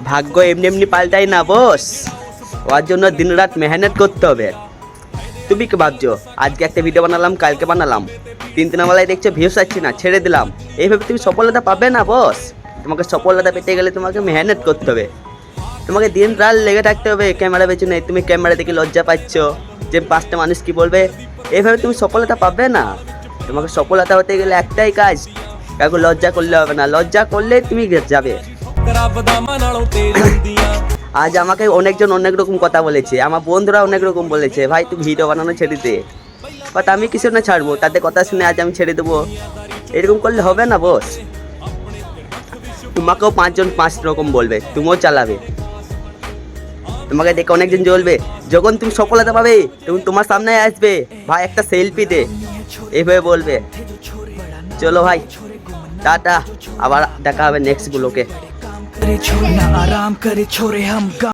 ভাগ্য এমনি এমনি পাল্টাই না বস, ওর জন্য দিনরাত মেহনত করতে হবে। তুমি কি ভাবছো আজকে একটা ভিডিও বানালাম কালকে বানালাম, 3 দিনের বেলায় দেখছো ভিউস আসছে না ছেড়ে দিলাম, এইভাবে তুমি সফলতা পাবে না বস। তোমাকে সফলতা পেতে গেলে তোমাকে মেহনত করতে হবে, তোমাকে দিন রাত লেগে থাকতে হবে ক্যামেরা পেছনে। তুমি ক্যামেরা দেখে লজ্জা পাচ্ছ যে 5টা মানুষ কি বলবে, এইভাবে তুমি সফলতা পাবে না। তোমাকে সফলতা হতে গেলে একটাই কাজ, কাউকে লজ্জা করলে হবে না, লজ্জা করলে তুমি যাবে। আজ আমাকে অনেকজন অনেক রকম কথা বলেছে, আমার বন্ধুরা অনেক রকম বলেছে, ভাই তুই ভিডিও বানানো ছেড়ে দে, বাট আমি কিছু না ছাড়বো, তাদের কথা শুনে আজ আমি ছেড়ে দেবো? এরকম করলে হবে না বস। তোমাকেও 5জন 5 রকম বলবে, তুমিও চালাবে। তোমাকে দেখে অনেকজন বলবে, যখন তুমি সফলতা পাবে তখন তোমার সামনে আসবে, ভাই একটা সেলফি দে, এইভাবে বলবে। চলো ভাই, টাটা, আবার দেখা হবে নেক্সট ব্লগে।